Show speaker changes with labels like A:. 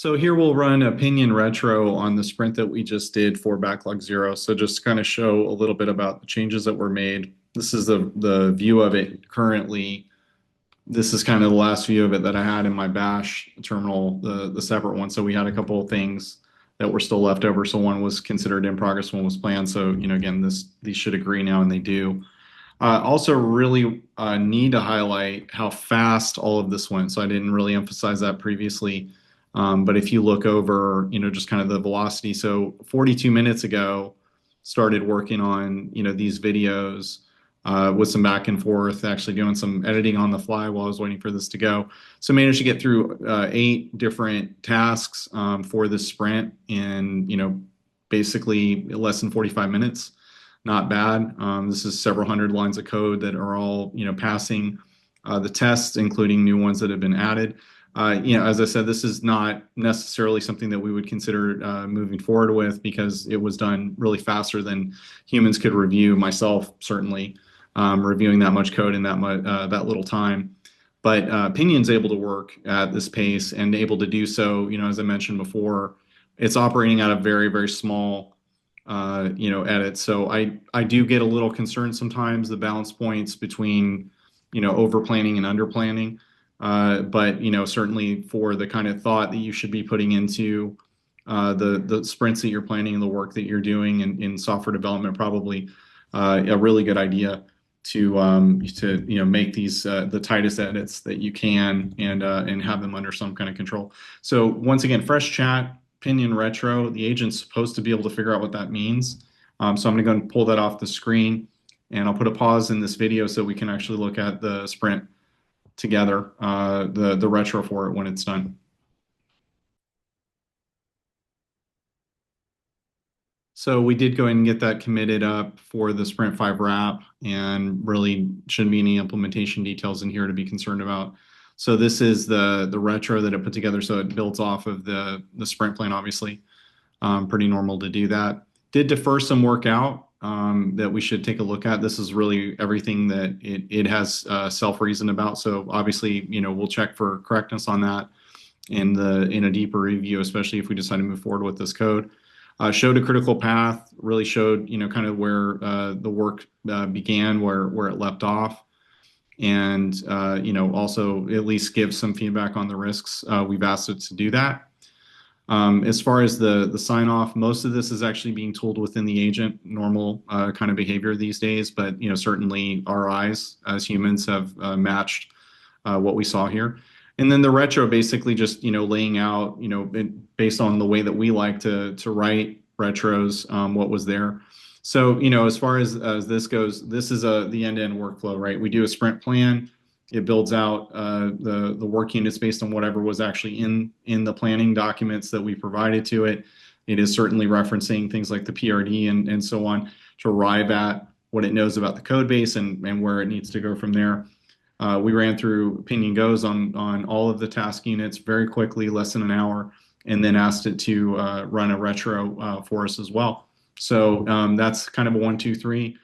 A: So here we'll run a Pinion retro on the sprint that we just did for backlog zero. So just to kind of show a little bit about the changes that were made. This is the view of it currently. This is kind of the last view of it that I had in my bash terminal, the separate one. So we had a couple of things that were still left over. So one was considered in progress, one was planned. So, again, these should agree now, and they do. Also, really need to highlight how fast all of this went. So I didn't really emphasize that previously. But if you look over, just kind of the velocity. So 42 minutes ago, started working on, these videos with some back and forth, actually doing some editing on the fly while I was waiting for this to go. So managed to get through 8 different tasks for this sprint in, basically less than 45 minutes. Not bad. This is several hundred lines of code that are all, passing the tests, including new ones that have been added. As I said, this is not necessarily something that we would consider moving forward with because it was done really faster than humans could review, myself certainly, reviewing that much code in that little time. But Pinion's able to work at this pace and able to do so, as I mentioned before, it's operating at a very, very small edit. So I do get a little concerned sometimes the balance points between, over planning and under planning. But certainly for the kind of thought that you should be putting into the sprints that you're planning and the work that you're doing in software development, probably a really good idea to make these the tightest edits that you can and have them under some kind of control. So once again, fresh chat. Pinion retro, the agent's supposed to be able to figure out what that means. So I'm going to go and pull that off the screen, and I'll put a pause in this video so we can actually look at the sprint together, the retro for it when it's done. So we did go ahead and get that committed up for the Sprint 5 wrap, and really shouldn't be any implementation details in here to be concerned about. So this is the retro that it put together, so it builds off of the sprint plan, obviously. Pretty normal to do that. Did defer some work out that we should take a look at. This is really everything that it has self-reason about. So obviously, we'll check for correctness on that in a deeper review, especially if we decide to move forward with this code. Showed a critical path, really showed, kind of where the work began, where it left off. And, also at least give some feedback on the risks. We've asked it to do that. As far as the sign off, most of this is actually being tooled within the agent, normal kind of behavior these days. But, certainly our eyes as humans have matched what we saw here. And then the retro basically just, laying out, based on the way that we like to write retros, what was there. So, as far as this goes, this is the end-to-end workflow, right? We do a sprint plan. It builds out the work units based on whatever was actually in the planning documents that we provided to it. It is certainly referencing things like the PRD and so on to arrive at what it knows about the code base and where it needs to go from there. We ran through Pinion Goes on all of the task units very quickly, less than an hour, and then asked it to run a retro for us as well. So that's kind of a 1, 2, 3.